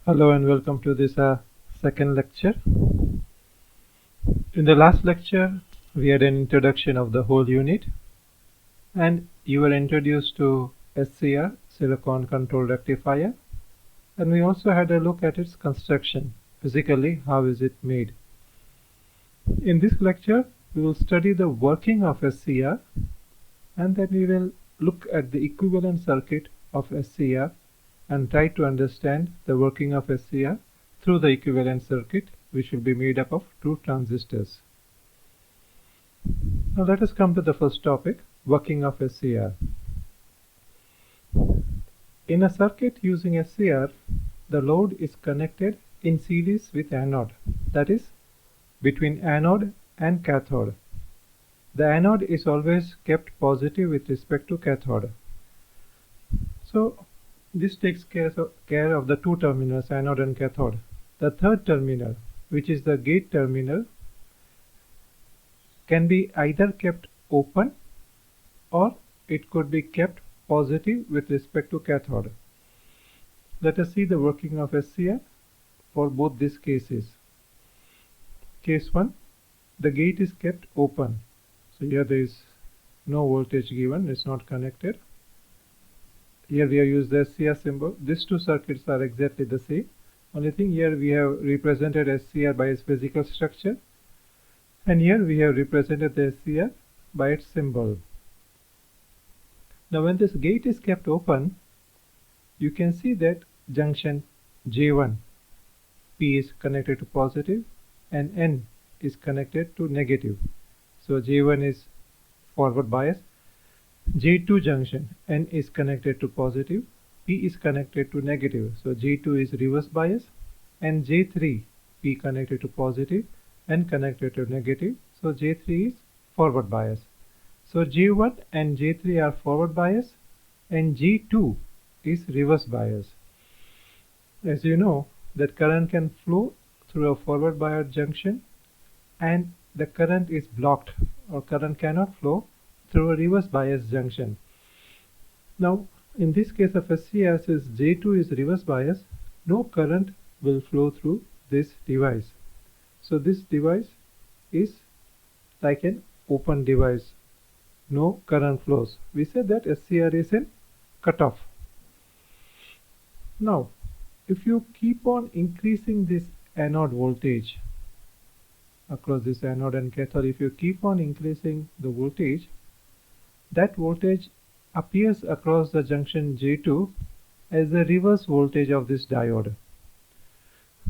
Hello and welcome to this second lecture. In the last lecture, we had an introduction of the whole unit, and you were introduced to SCR, Silicon Control Rectifier, and we also had a look at its construction. Physically, how is it made? In this lecture, we will study the working of SCR, and then we will look at the equivalent circuit of SCR and try to understand the working of SCR through the equivalent circuit, which will be made up of two transistors. Now let us come to the first topic, working of SCR. In a circuit using SCR, the load is connected in series with anode, that is, between anode and cathode. The anode is always kept positive with respect to cathode. So this takes care of the two terminals, anode and cathode. The third terminal, which is the gate terminal, can be either kept open or it could be kept positive with respect to cathode. Let us see the working of SCR for both these cases. Case 1, the gate is kept open. So here there is no voltage given, it's not connected. Here we have used the SCR symbol. These two circuits are exactly the same. Only thing, here we have represented SCR by its physical structure, and here we have represented the SCR by its symbol. Now when this gate is kept open, you can see that junction J1, P is connected to positive and N is connected to negative. So J1 is forward bias. J2 junction, N is connected to positive, P is connected to negative. So J2 is reverse bias, and J3, P connected to positive, N connected to negative. So J3 is forward bias. So J1 and J3 are forward bias, and J2 is reverse bias. As you know, that current can flow through a forward bias junction, and the current is blocked, or current cannot flow through a reverse bias junction. Now in this case of SCR, since J2 is reverse bias, no current will flow through this device. So this device is like an open device, no current flows. We said that SCR is in cutoff. Now if you keep on increasing this anode voltage across this anode and cathode, if you keep on increasing the voltage, that voltage appears across the junction J2 as the reverse voltage of this diode.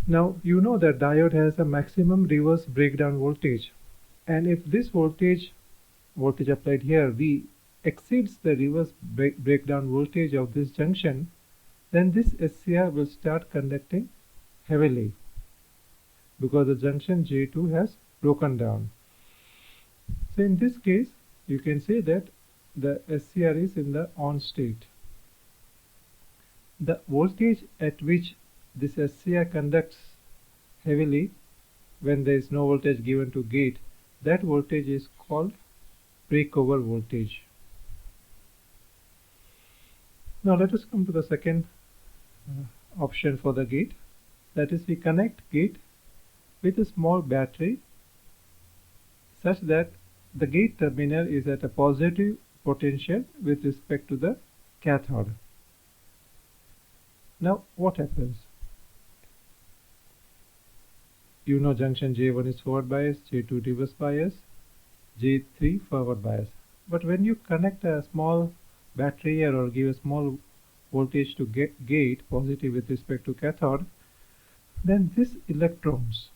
Now you know that diode has a maximum reverse breakdown voltage, and if this voltage applied here V exceeds the reverse breakdown voltage of this junction, then this SCR will start conducting heavily because the junction J2 has broken down. So in this case, you can say that the SCR is in the on state. The voltage at which this SCR conducts heavily when there is no voltage given to gate, that voltage is called breakover voltage. Now let us come to the second option for the gate. That is, we connect gate with a small battery such that the gate terminal is at a positive potential with respect to the cathode. Now what happens? You know junction J1 is forward bias, J2 reverse bias, J3 forward bias. But when you connect a small battery here or give a small voltage to gate positive with respect to cathode, then these electrons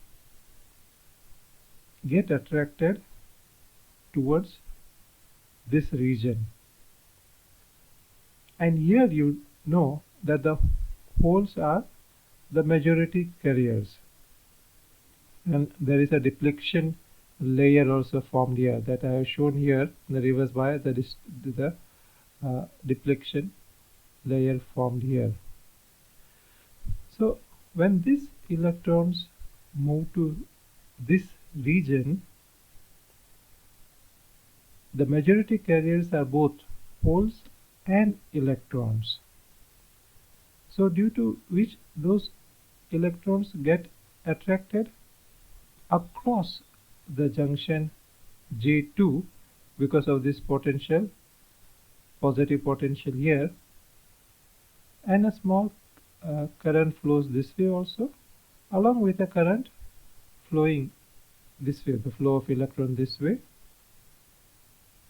get attracted towards this region, and here you know that the holes are the majority carriers, and there is a depletion layer also formed here that I have shown here in the reverse bias. That is the depletion layer formed here. So when these electrons move to this region, the majority carriers are both holes and electrons. So due to which those electrons get attracted across the junction J2 because of this potential, positive potential here, and a small current flows this way also, along with a current flowing this way, the flow of electron this way.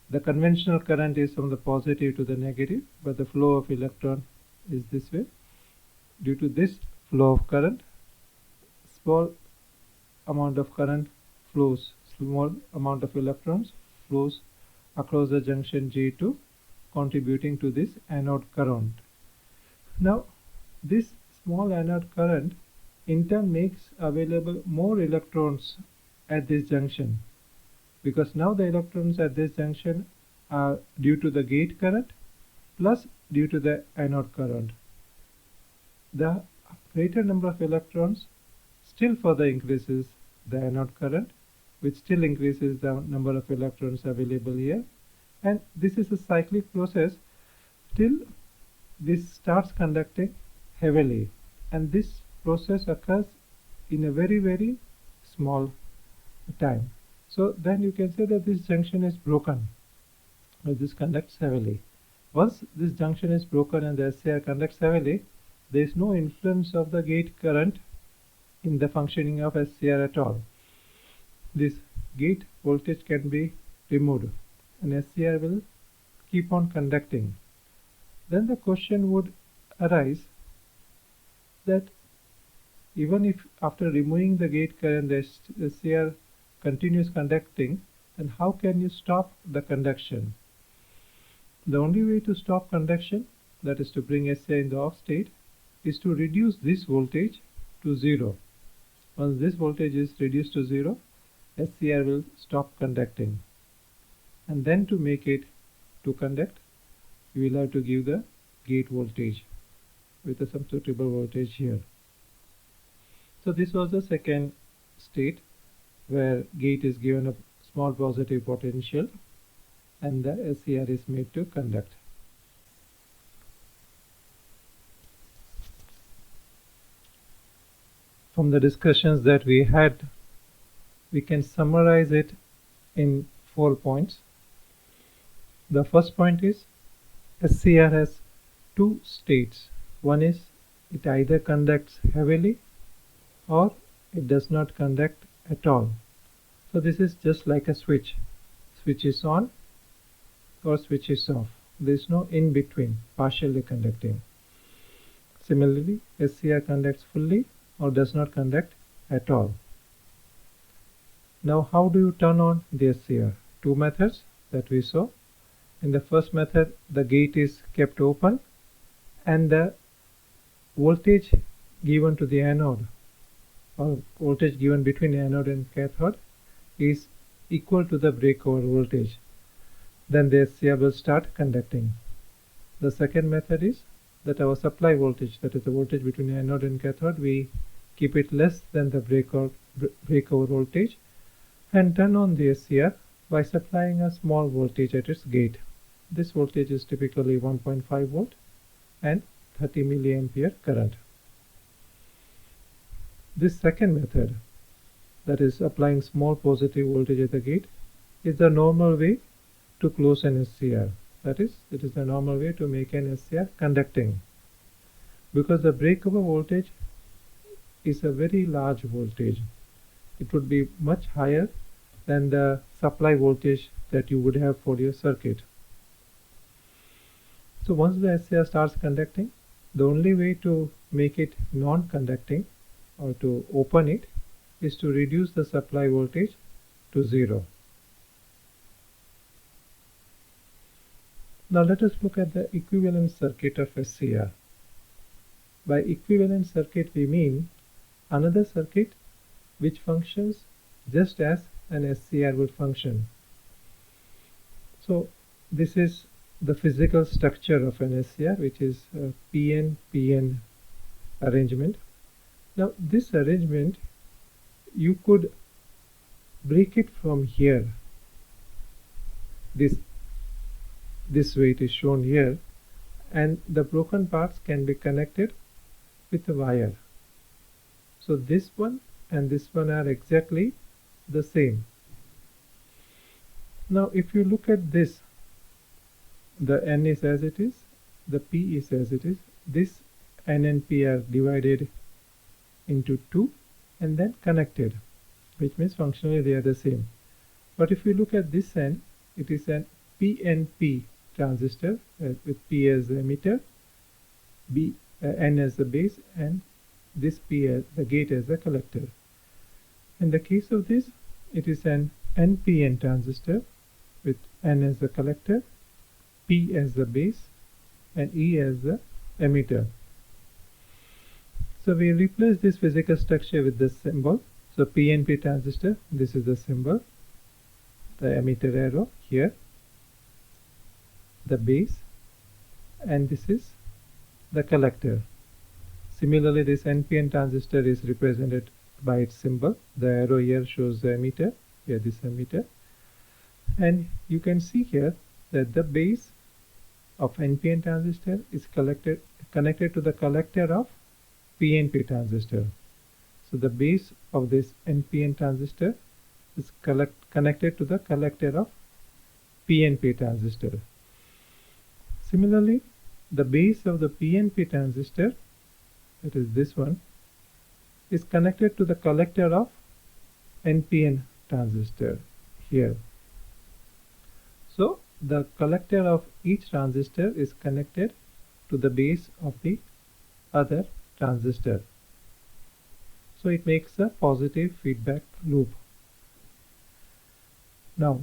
The conventional current is from the positive to the negative, but the flow of electron is this way. Due to this flow of current, small amount of current flows, small amount of electrons flows across the junction J2, contributing to this anode current. Now, this small anode current in turn makes available more electrons at this junction, because now the electrons at this junction are due to the gate current plus due to the anode current. The greater number of electrons still further increases the anode current, which still increases the number of electrons available here, and this is a cyclic process till this starts conducting heavily, and this process occurs in a very small time. So then you can say that this junction is broken, or this conducts heavily. Once this junction is broken and the SCR conducts heavily, there is no influence of the gate current in the functioning of SCR at all. This gate voltage can be removed and SCR will keep on conducting. Then the question would arise that even if after removing the gate current the SCR continues conducting, then how can you stop the conduction? The only way to stop conduction, that is to bring SCR in the off state, is to reduce this voltage to 0. Once this voltage is reduced to 0, SCR will stop conducting. And then to make it to conduct, you will have to give the gate voltage with some suitable voltage here. So this was the second state, where gate is given a small positive potential and the SCR is made to conduct. From the discussions that we had, we can summarize it in 4 points. The first point is SCR has two states. One is it either conducts heavily or it does not conduct at all. So this is just like a switch. Switch is on or switch is off. There is no in between, partially conducting. Similarly, SCR conducts fully or does not conduct at all. Now how do you turn on the SCR? Two methods that we saw. In the first method, the gate is kept open and the voltage given to the anode, or voltage given between anode and cathode, is equal to the breakover voltage. Then the SCR will start conducting. The second method is that our supply voltage, that is the voltage between anode and cathode, we keep it less than the breakover voltage and turn on the SCR by supplying a small voltage at its gate. This voltage is typically 1.5 volt and 30 milliampere current. This second method, that is applying small positive voltage at the gate, is the normal way to close an SCR. That is, it is the normal way to make an SCR conducting, because the breakover voltage is a very large voltage. It would be much higher than the supply voltage that you would have for your circuit. So once the SCR starts conducting, the only way to make it non-conducting or to open it is to reduce the supply voltage to 0. Now let us look at the equivalent circuit of SCR. By equivalent circuit we mean another circuit which functions just as an SCR would function. So this is the physical structure of an SCR, which is a PN-PN arrangement. Now this arrangement, you could break it from here. This way it is shown here, and the broken parts can be connected with a wire. So this one and this one are exactly the same. Now if you look at this, the N is as it is, the P is as it is. This N and P are divided into 2 and then connected, which means functionally they are the same. But if you look at this N, it is an PNP transistor with P as the emitter, N as the base, and this P as the gate as the collector. In the case of this, it is an NPN transistor with N as the collector, P as the base, and E as the emitter. So we replace this physical structure with this symbol. So PNP transistor, this is the symbol, the emitter arrow here, the base, and this is the collector. Similarly, this NPN transistor is represented by its symbol. The arrow here shows the emitter, here this emitter, and you can see here that the base of NPN transistor is connected to the collector of PNP transistor. So the base of this NPN transistor is connected to the collector of PNP transistor. Similarly, the base of the PNP transistor, that is this one, is connected to the collector of NPN transistor here. So the collector of each transistor is connected to the base of the other transistor. So it makes a positive feedback loop. Now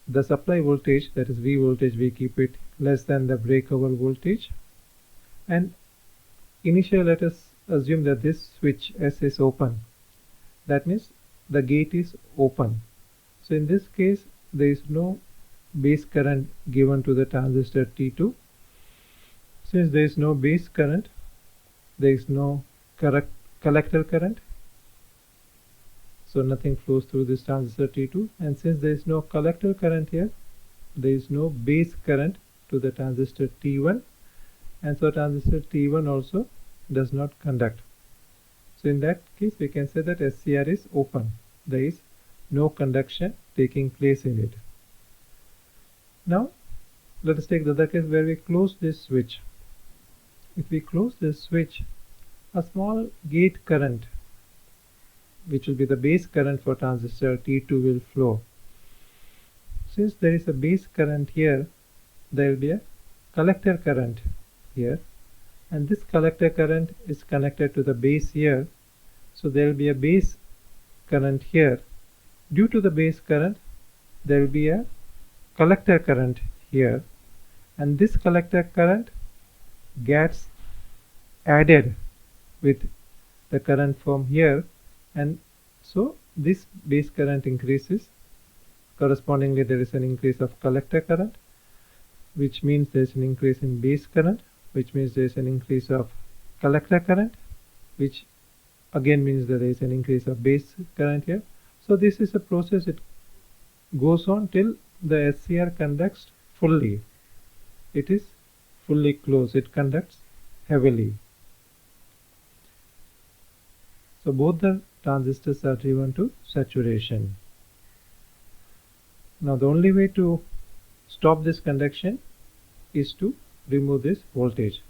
the supply voltage, that is V voltage, we keep it less than the breakover voltage, and initially let us assume that this switch S is open. That means the gate is open. So in this case there is no base current given to the transistor T2. Since there is no base current, there is no collector current, so nothing flows through this transistor T2, and since there is no collector current here, there is no base current to the transistor T1, and so transistor T1 also does not conduct. So in that case we can say that SCR is open. There is no conduction taking place in it. Now let us take the other case where we close this switch. If we close this switch, a small gate current, which will be the base current for transistor T2, will flow. Since there is a base current here, there will be a collector current here, and this collector current is connected to the base here, so there will be a base current here. Due to the base current, there will be a collector current here, and this collector current gets added with the current from here, and so this base current increases. Correspondingly, there is an increase of collector current, which means there is an increase in base current, which means there is an increase of collector current, which again means that there is an increase of base current here. So this is a process, it goes on till the SCR conducts fully. It is fully closed, it conducts heavily. So both the transistors are driven to saturation. Now the only way to stop this conduction is to remove this voltage,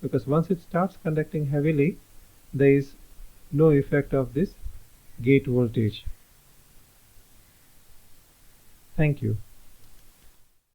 because once it starts conducting heavily, there is no effect of this gate voltage. Thank you.